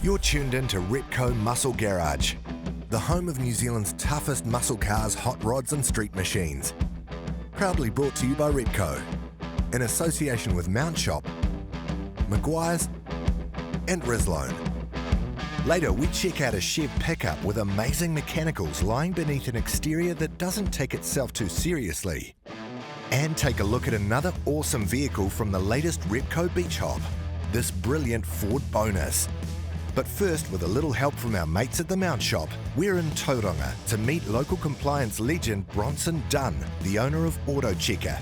You're tuned in to Repco Muscle Garage, the home of New Zealand's toughest muscle cars, hot rods and street machines. Proudly brought to you by Repco, in association with Mount Shop, Maguire's and Rislone. Later, we check out a Chev pickup with amazing mechanicals lying beneath an exterior that doesn't take itself too seriously. And take a look at another awesome vehicle from the latest Repco beach hop, this brilliant Ford Bonus. But first, with a little help from our mates at the Mount Shop, we're in Tauranga to meet local compliance legend Bronson Dunn, the owner of Auto Checker.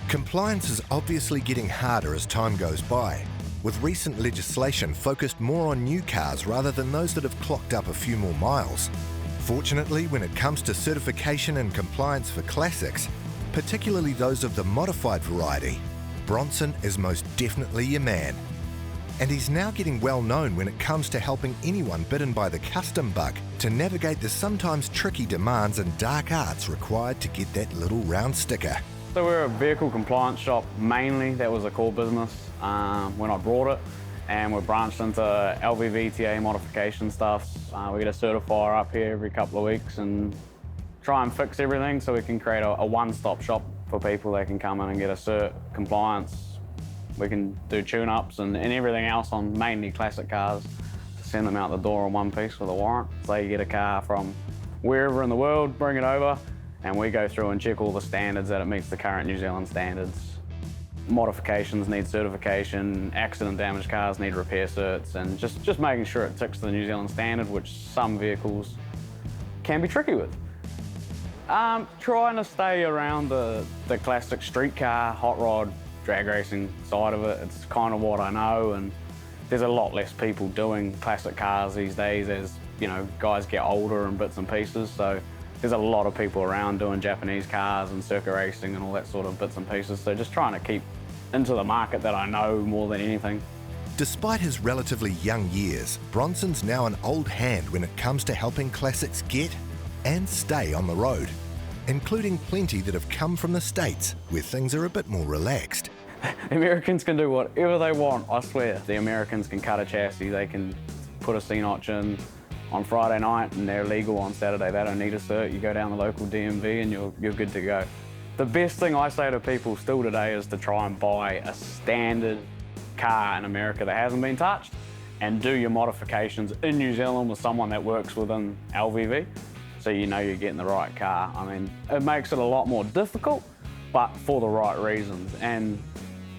Compliance is obviously getting harder as time goes by, with recent legislation focused more on new cars rather than those that have clocked up a few more miles. Fortunately, when it comes to certification and compliance for classics, particularly those of the modified variety, Bronson is most definitely your man. And he's now getting well known when it comes to helping anyone bitten by the custom bug to navigate the sometimes tricky demands and dark arts required to get that little round sticker. So we're a vehicle compliance shop mainly. That was a core business when I brought it, and we're branched into LVVTA modification stuff. We get a certifier up here every couple of weeks and try and fix everything so we can create a one-stop shop for people. They can come in and get a cert, compliance. We can do tune-ups and everything else on mainly classic cars to send them out the door in one piece with a warrant. So you get a car from wherever in the world, bring it over, and we go through and check all the standards that it meets the current New Zealand standards. Modifications need certification, accident damaged cars need repair certs, and just making sure it ticks the New Zealand standard, which some vehicles can be tricky with. Trying to stay around the classic street car, hot rod, drag racing side of it. It's kind of what I know, and there's a lot less people doing classic cars these days as, you know, guys get older and bits and pieces. So there's a lot of people around doing Japanese cars and circuit racing and all that sort of bits and pieces. So just trying to keep into the market that I know more than anything. Despite his relatively young years, Bronson's now an old hand when it comes to helping classics get and stay on the road, including plenty that have come from the States, where things are a bit more relaxed. The Americans can do whatever they want, I swear. The Americans can cut a chassis, they can put a C-notch in on Friday night and they're legal on Saturday. They don't need a cert. You go down the local DMV and you're good to go. The best thing I say to people still today is to try and buy a standard car in America that hasn't been touched and do your modifications in New Zealand with someone that works within LVV, so you know you're getting the right car. I mean, it makes it a lot more difficult, but for the right reasons. And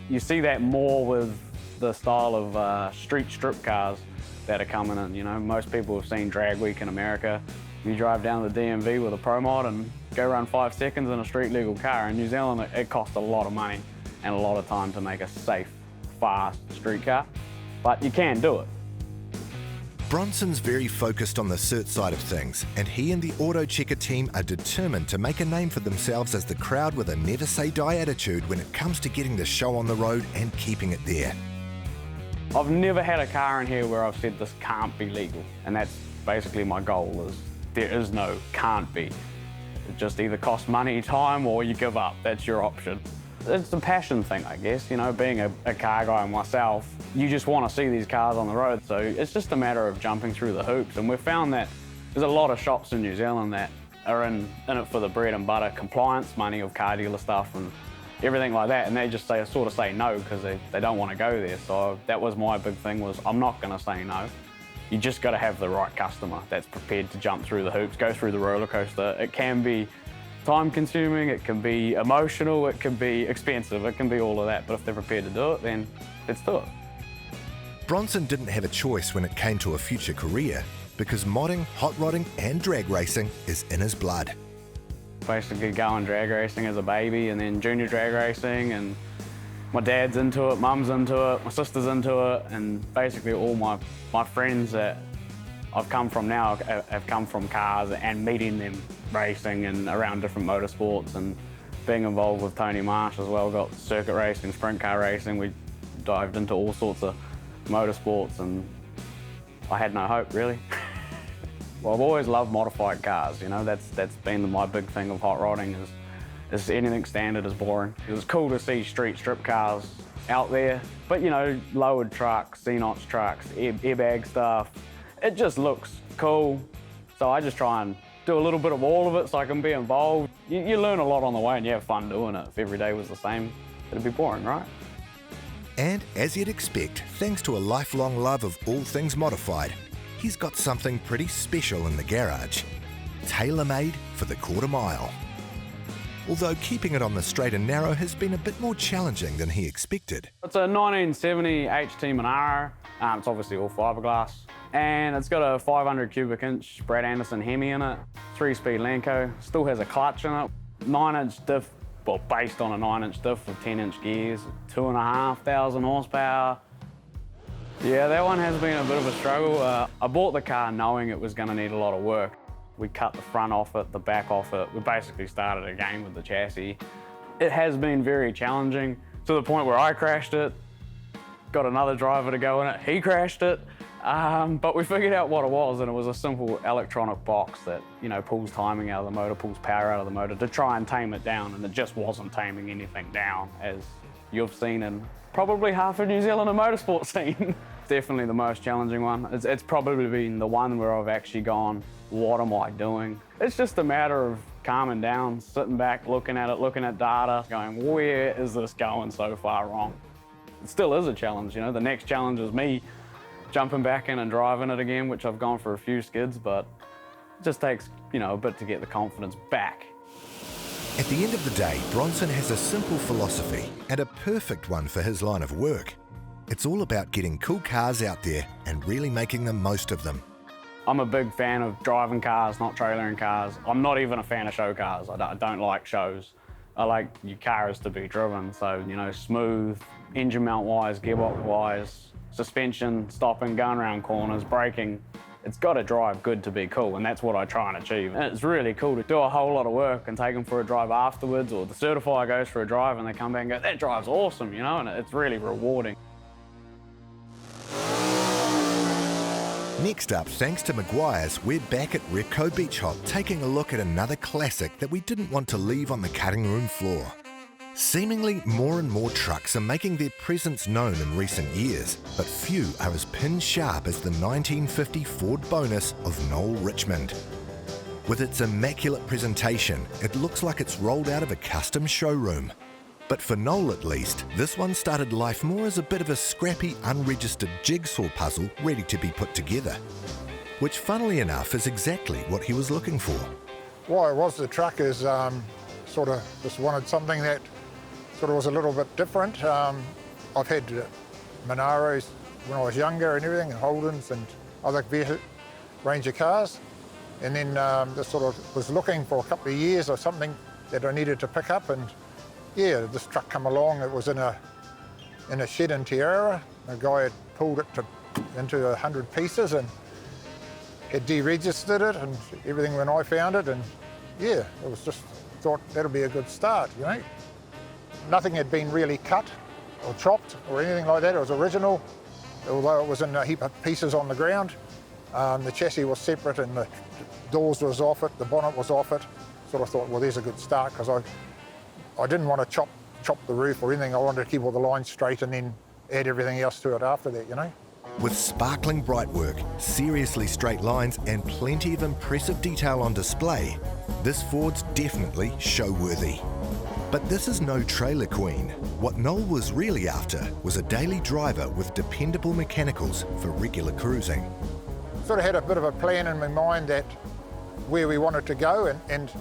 you see that more with the style of street strip cars that are coming in. You know, most people have seen Drag Week in America. You drive down the DMV with a Pro Mod and go run 5 seconds in a street legal car. In New Zealand, it costs a lot of money and a lot of time to make a safe, fast street car, but you can do it. Bronson's very focused on the cert side of things, and he and the Auto Checker team are determined to make a name for themselves as the crowd with a never-say-die attitude when it comes to getting the show on the road and keeping it there. I've never had a car in here where I've said this can't be legal, and that's basically my goal. Is there is no can't be. It just either costs money, time, or you give up. That's your option. It's a passion thing, I guess. You know, being a car guy myself, you just want to see these cars on the road. So it's just a matter of jumping through the hoops. And we've found that there's a lot of shops in New Zealand that are in it for the bread and butter compliance money of car dealer stuff and everything like that. And they just sort of say no because they don't want to go there. So that was my big thing, was I'm not going to say no. You just got to have the right customer that's prepared to jump through the hoops, go through the roller coaster. It can be time-consuming, it can be emotional, it can be expensive, it can be all of that. But if they're prepared to do it, then let's do it. Bronson didn't have a choice when it came to a future career, because modding, hot rodding and drag racing is in his blood. Basically going drag racing as a baby, and then junior drag racing, and my dad's into it, mum's into it, my sister's into it, and basically all my friends that I've come from now have come from cars and meeting them racing and around different motorsports and being involved with Tony Marsh as well. Got circuit racing, sprint car racing. We dived into all sorts of motorsports and I had no hope really. Well, I've always loved modified cars, you know, that's been my big thing of hot rodding is anything standard is boring. It was cool to see street strip cars out there. But you know, lowered trucks, C-notch trucks, airbag stuff, it just looks cool. So I just try and do a little bit of all of it so I can be involved. You learn a lot on the way and you have fun doing it. If every day was the same, it'd be boring, right? And as you'd expect, thanks to a lifelong love of all things modified, he's got something pretty special in the garage. Tailor-made for the quarter mile. Although keeping it on the straight and narrow has been a bit more challenging than he expected. It's a 1970 HT Monaro. It's obviously all fiberglass. And it's got a 500 cubic inch Brad Anderson Hemi in it, 3-speed Lanco, still has a clutch in it, 9-inch diff, well, based on a 9-inch diff with 10-inch gears, 2,500 horsepower. Yeah, that one has been a bit of a struggle. I bought the car knowing it was going to need a lot of work. We cut the front off it, the back off it. We basically started again with the chassis. It has been very challenging to the point where I crashed it, got another driver to go in it, he crashed it. But we figured out what it was, and it was a simple electronic box that, you know, pulls timing out of the motor, pulls power out of the motor to try and tame it down, and it just wasn't taming anything down, as you've seen in probably half of New Zealand and motorsport scene. Definitely the most challenging one. It's probably been the one where I've actually gone, what am I doing? It's just a matter of calming down, sitting back, looking at it, looking at data, going, where is this going so far wrong? It still is a challenge, you know. The next challenge is me jumping back in and driving it again, which I've gone for a few skids, but it just takes, you know, a bit to get the confidence back. At the end of the day, Bronson has a simple philosophy and a perfect one for his line of work. It's all about getting cool cars out there and really making the most of them. I'm a big fan of driving cars, not trailering cars. I'm not even a fan of show cars. I don't like shows. I like your cars to be driven, so, you know, smooth, engine mount wise, gearbox wise, suspension, stopping, going around corners, braking. It's got to drive good to be cool, and that's what I try and achieve. And it's really cool to do a whole lot of work and take them for a drive afterwards, or the certifier goes for a drive and they come back and go, that drive's awesome, you know, and it's really rewarding. Next up, thanks to Maguire's, we're back at Repco Beach Hop taking a look at another classic that we didn't want to leave on the cutting room floor. Seemingly more and more trucks are making their presence known in recent years, but few are as pin sharp as the 1950 Ford Bonus of Noel Richmond. With its immaculate presentation, it looks like it's rolled out of a custom showroom. But for Noel at least, this one started life more as a bit of a scrappy, unregistered jigsaw puzzle ready to be put together. Which, funnily enough, is exactly what he was looking for. Why it was the truck is sort of just wanted something that sort of was a little bit different. I've had Monaros when I was younger and everything, and Holdens and other Ranger cars. And then just sort of was looking for a couple of years or something that I needed to pick up, and yeah, this truck come along. It was in a shed in Tierra. A guy had pulled it into 100 pieces and had deregistered it and everything when I found it, and yeah, it was just thought that'll be a good start, you know. Nothing had been really cut or chopped or anything like that. It was original, although it was in a heap of pieces on the ground. The chassis was separate and the doors was off it, the bonnet was off it. Sort of thought, well, there's a good start, because I didn't want to chop the roof or anything. I wanted to keep all the lines straight and then add everything else to it after that, you know. With sparkling bright work, seriously straight lines and plenty of impressive detail on display, this Ford's definitely show-worthy. But this is no trailer queen. What Noel was really after was a daily driver with dependable mechanicals for regular cruising. Sort of had a bit of a plan in my mind that where we wanted to go, and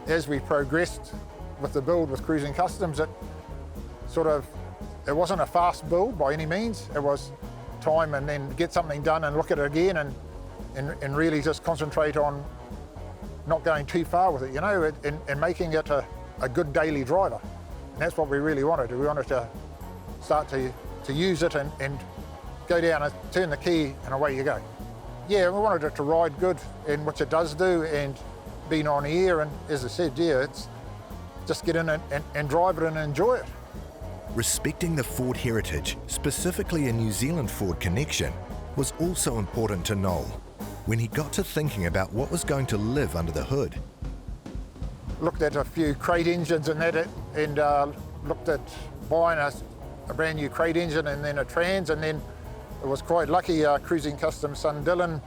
as we progressed with the build with Cruising Customs, it wasn't a fast build by any means. It was time and then get something done and look at it again and really just concentrate on not going too far with it, you know, and making it a good daily driver. And that's what we really wanted. We wanted to start to use it and go down and turn the key and away you go. Yeah, we wanted it to ride good, and which it does do, and being on air, and as I said, yeah, it's just get in and drive it and enjoy it. Respecting the Ford heritage, specifically a New Zealand Ford connection, was also important to Noel when he got to thinking about what was going to live under the hood. Looked at a few crate engines and that, and looked at buying a a brand new crate engine and then a trans, and then it was quite lucky. Cruising Customs son Dylan,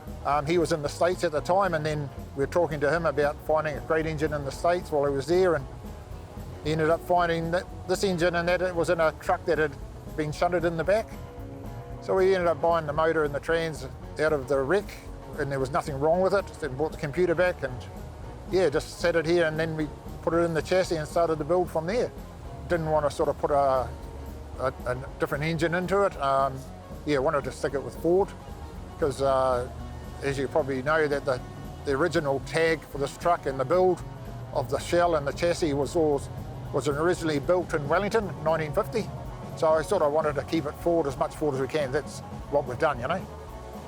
he was in the States at the time, and then we were talking to him about finding a crate engine in the States while he was there, and he ended up finding that this engine and that it was in a truck that had been shunted in the back. So we ended up buying the motor and the trans out of the wreck, and there was nothing wrong with it. Then bought the computer back and yeah, just set it here, and then we put it in the chassis and started to build from there. Didn't want to sort of put a different engine into it. Yeah, wanted to stick it with Ford because as you probably know that the original tag for this truck and the build of the shell and the chassis was originally built in Wellington, 1950. So I sort of wanted to keep it Ford, as much Ford as we can. That's what we've done, you know.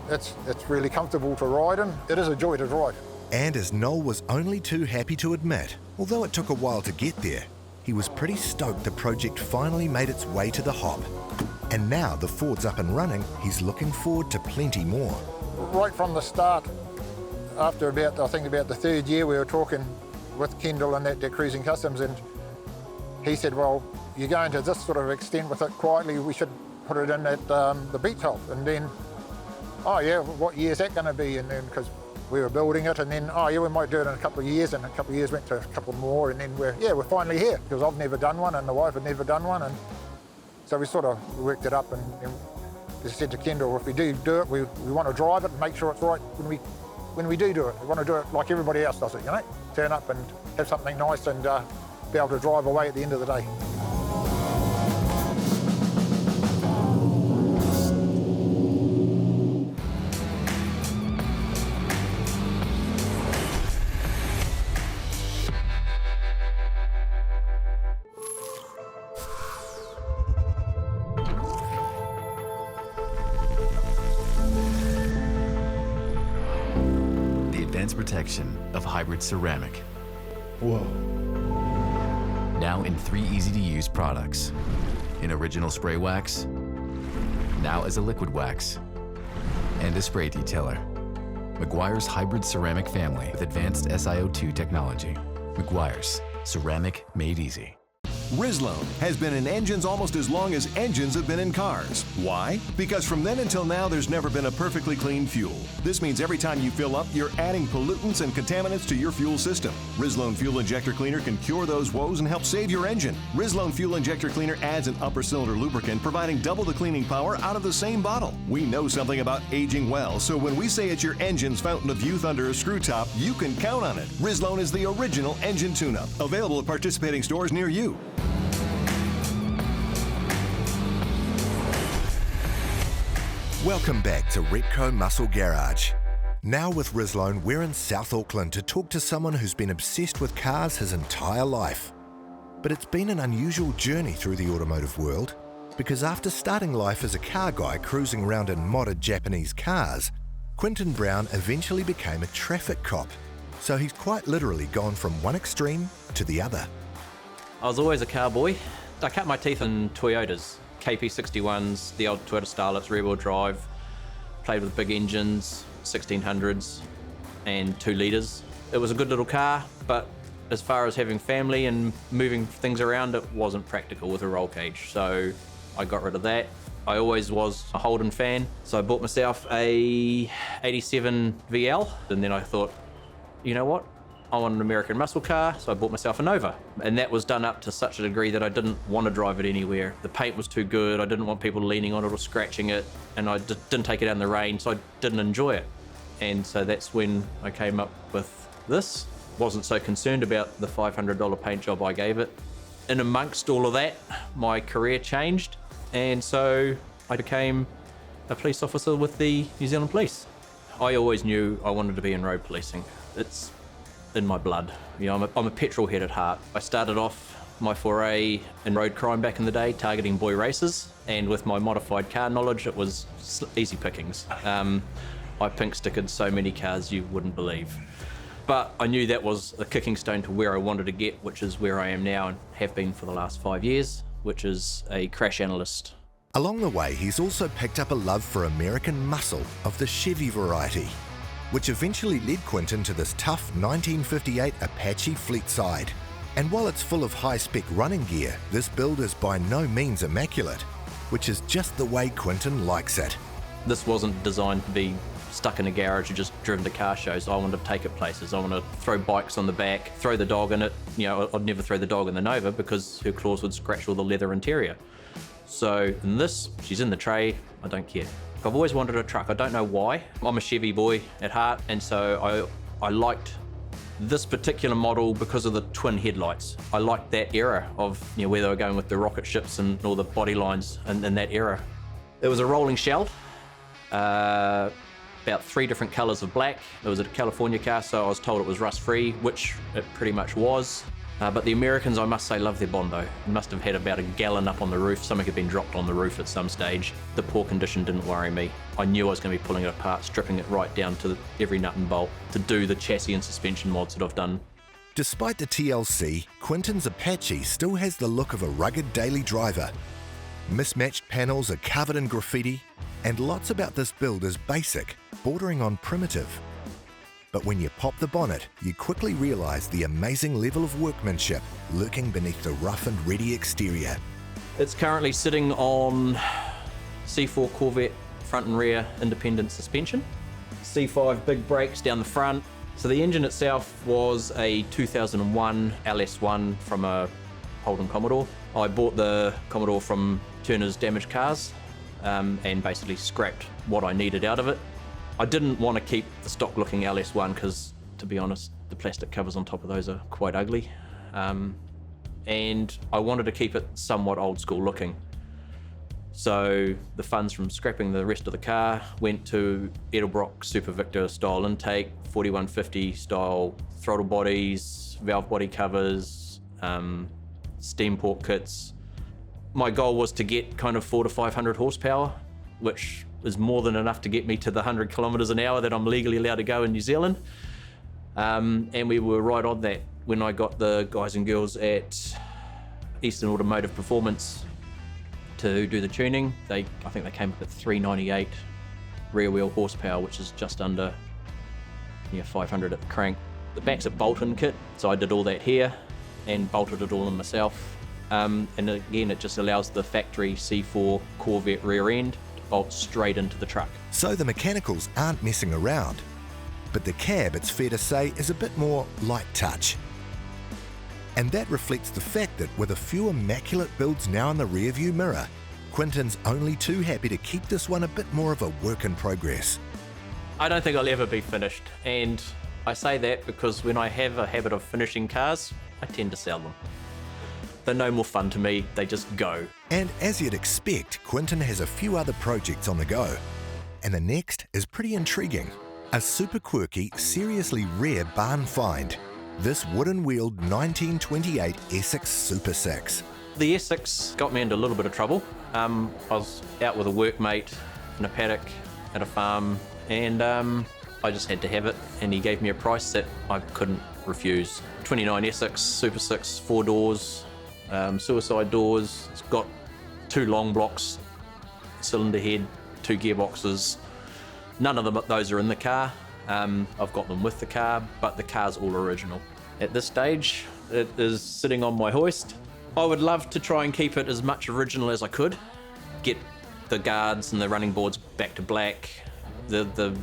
It's really comfortable to ride in. It is a joy to drive. And as Noel was only too happy to admit, although it took a while to get there, he was pretty stoked the project finally made its way to the hop. And now the Ford's up and running, he's looking forward to plenty more. Right from the start, after about the third year, we were talking with Kendall and that Cruising Customs, and he said, well, you're going to this sort of extent with it quietly, we should put it in at the beach health. And then, oh yeah, what year is that going to be? And then, because we were building it, and then, oh yeah, we might do it in a couple of years, and a couple of years went to a couple more, and then we're finally here, because I've never done one, and the wife had never done one, and so we sort of worked it up, and just said to Kendall, if we do it, we want to drive it and make sure it's right when we do it. We want to do it like everybody else does it, you know? Turn up and have something nice and be able to drive away at the end of the day. Protection of hybrid ceramic. Whoa. Now in 3 easy-to-use products. In original spray wax, now as a liquid wax, and a spray detailer. Meguiar's hybrid ceramic family with advanced SiO2 technology. Meguiar's, ceramic made easy. Rizlone has been in engines almost as long as engines have been in cars. Why? Because from then until now, there's never been a perfectly clean fuel. This means every time you fill up, you're adding pollutants and contaminants to your fuel system. Rizlone Fuel Injector Cleaner can cure those woes and help save your engine. Rizlone Fuel Injector Cleaner adds an upper cylinder lubricant, providing double the cleaning power out of the same bottle. We know something about aging well, so when we say it's your engine's fountain of youth under a screw top, you can count on it. Rizlone is the original engine tune-up, available at participating stores near you. Welcome back to Repco Muscle Garage. Now with Rizlone, we're in South Auckland to talk to someone who's been obsessed with cars his entire life. But it's been an unusual journey through the automotive world, because after starting life as a car guy cruising around in modded Japanese cars, Quinton Brown eventually became a traffic cop. So he's quite literally gone from one extreme to the other. I was always a car boy. I cut my teeth in Toyotas. KP61s, the old Toyota Starlets, rear-wheel drive, played with big engines, 1600s and 2 litres. It was a good little car, but as far as having family and moving things around, it wasn't practical with a roll cage, so I got rid of that. I always was a Holden fan, so I bought myself a 87 VL, and then I thought, you know what? I want an American muscle car, so I bought myself a Nova. And that was done up to such a degree that I didn't want to drive it anywhere. The paint was too good, I didn't want people leaning on it or scratching it, and I didn't take it out in the rain, so I didn't enjoy it. And so that's when I came up with this. Wasn't so concerned about the $500 paint job I gave it. In amongst all of that, my career changed, and so I became a police officer with the New Zealand Police. I always knew I wanted to be in road policing. It's in my blood. You know, I'm a petrol head at heart. I started off my foray in road crime back in the day, targeting boy racers, and with my modified car knowledge, it was easy pickings. I pink stickered so many cars you wouldn't believe. But I knew that was a kicking stone to where I wanted to get, which is where I am now and have been for the last 5 years, which is a crash analyst. Along the way, he's also picked up a love for American muscle of the Chevy variety, which eventually led Quinton to this tough 1958 Apache Fleetside. And while it's full of high-spec running gear, this build is by no means immaculate. which is just the way Quinton likes it. This wasn't designed to be stuck in a garage or just driven to car shows. I wanted to take it places. I want to throw bikes on the back, throw the dog in it. You know, I'd never throw the dog in the Nova because her claws would scratch all the leather interior. So in this, she's in the tray, I don't care. I've always wanted a truck, I don't know why. I'm a Chevy boy at heart, and so I liked this particular model because of the twin headlights. I liked that era of, you know, where they were going with the rocket ships and all the body lines in that era. It was a rolling shell. About 3 different colours of black. It was a California car, so I was told it was rust-free, which it pretty much was. But the Americans, I must say, love their Bondo. It must have had about a gallon up on the roof. Something had been dropped on the roof at some stage. The poor condition didn't worry me. I knew I was going to be pulling it apart, stripping it right down to every nut and bolt to do the chassis and suspension mods that I've done. Despite the TLC, Quinton's Apache still has the look of a rugged daily driver. Mismatched panels are covered in graffiti, and lots about this build is basic, bordering on primitive. But when you pop the bonnet, you quickly realise the amazing level of workmanship lurking beneath the rough and ready exterior. It's currently sitting on C4 Corvette front and rear independent suspension. C5 big brakes down the front. So the engine itself was a 2001 LS1 from a Holden Commodore. I bought the Commodore from Turner's Damaged Cars and basically scrapped what I needed out of it. I didn't want to keep the stock looking LS1 because, to be honest, the plastic covers on top of those are quite ugly. And I wanted to keep it somewhat old school looking. So the funds from scrapping the rest of the car went to Edelbrock Super Victor style intake, 4150 style throttle bodies, valve body covers, steam port kits. My goal was to get kind of 400 to 500 horsepower, which is more than enough to get me to the 100 kilometers an hour that I'm legally allowed to go in New Zealand. And we were right on that when I got the guys and girls at Eastern Automotive Performance to do the tuning. I think they came up at 398 rear wheel horsepower, which is just under 500 at the crank. The back's a bolt-in kit, so I did all that here and bolted it all in myself. And again, it just allows the factory C4 Corvette rear end to bolt straight into the truck. So the mechanicals aren't messing around. But the cab, it's fair to say, is a bit more light touch. And that reflects the fact that with a few immaculate builds now in the rearview mirror, Quinton's only too happy to keep this one a bit more of a work in progress. I don't think I'll ever be finished, and I say that because when I have a habit of finishing cars, I tend to sell them. They're no more fun to me, they just go. And as you'd expect, Quinton has a few other projects on the go. And the next is pretty intriguing. A super quirky, seriously rare barn find. This wooden-wheeled 1928 Essex Super 6. The Essex got me into a little bit of trouble. I was out with a workmate in a paddock at a farm, and I just had to have it, and he gave me a price that I couldn't refuse. 29 Essex Super 6, 4 doors, suicide doors. It's got 2 long blocks, cylinder head, 2 gearboxes. None of those are in the car. I've got them with the car, but the car's all original. At this stage, it is sitting on my hoist. I would love to try and keep it as much original as I could. Get the guards and the running boards back to black, the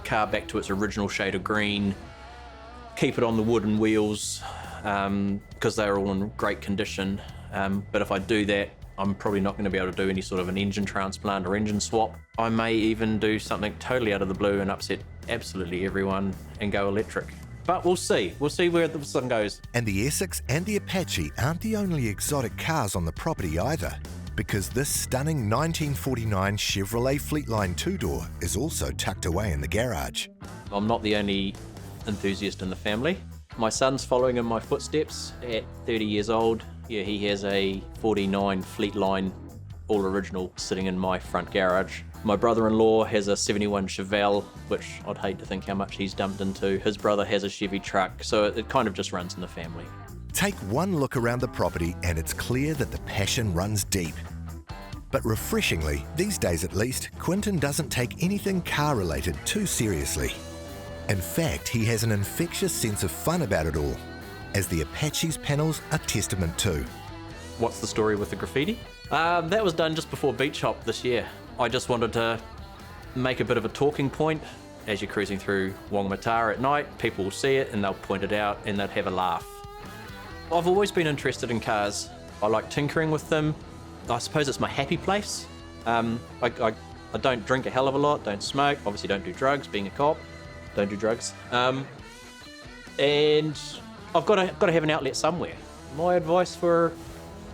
car back to its original shade of green, keep it on the wooden wheels, because they're all in great condition. But if I do that, I'm probably not going to be able to do any sort of an engine transplant or engine swap. I may even do something totally out of the blue and upset absolutely everyone and go electric. But we'll see. We'll see where the sun goes. And the Essex and the Apache aren't the only exotic cars on the property either, because this stunning 1949 Chevrolet Fleetline 2-door is also tucked away in the garage. I'm not the only enthusiast in the family. My son's following in my footsteps at 30 years old. Yeah, he has a 49 Fleetline, all original, sitting in my front garage. My brother-in-law has a 71 Chevelle, which I'd hate to think how much he's dumped into. His brother has a Chevy truck, so it kind of just runs in the family. Take one look around the property and it's clear that the passion runs deep. But refreshingly, these days at least, Quinton doesn't take anything car-related too seriously. In fact, he has an infectious sense of fun about it all, as the Apache's panels are testament to. What's the story with the graffiti? That was done just before Beach Hop this year. I just wanted to make a bit of a talking point. As you're cruising through Whangamatara at night, people will see it and they'll point it out and they'll have a laugh. I've always been interested in cars. I like tinkering with them. I suppose it's my happy place. I don't drink a hell of a lot, don't smoke, obviously don't do drugs, being a cop, don't do drugs. And I've got to have an outlet somewhere. My advice for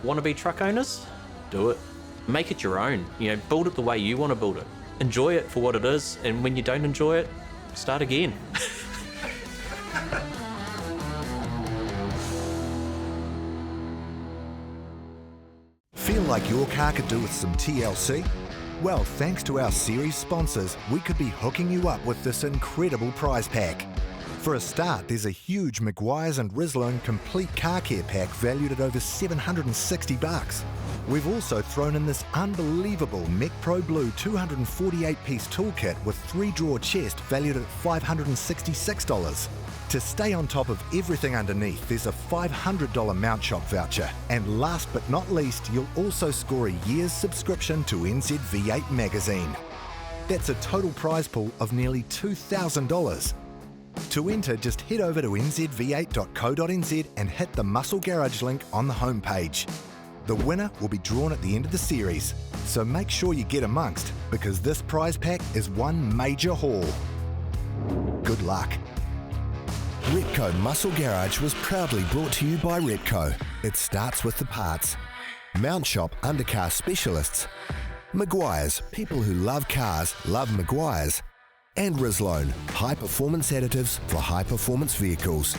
wannabe truck owners, do it. Make it your own, build it the way you want to build it. Enjoy it for what it is, and when you don't enjoy it, start again. Feel like your car could do with some TLC? Well, thanks to our series sponsors, we could be hooking you up with this incredible prize pack. For a start, there's a huge Maguire's and Rislone complete car care pack valued at over $760. We've also thrown in this unbelievable Mech Pro Blue 248-piece toolkit with 3-drawer chest valued at $566. To stay on top of everything underneath, there's a $500 mount shop voucher. And last but not least, you'll also score a year's subscription to NZV8 magazine. That's a total prize pool of nearly $2,000. To enter, just head over to nzv8.co.nz and hit the Muscle Garage link on the homepage. The winner will be drawn at the end of the series, so make sure you get amongst, because this prize pack is one major haul. Good luck. Repco Muscle Garage was proudly brought to you by Repco. It starts with the parts. Mount Shop Undercar Specialists. Maguire's, people who love cars love Maguire's. And Rislone, high performance additives for high performance vehicles.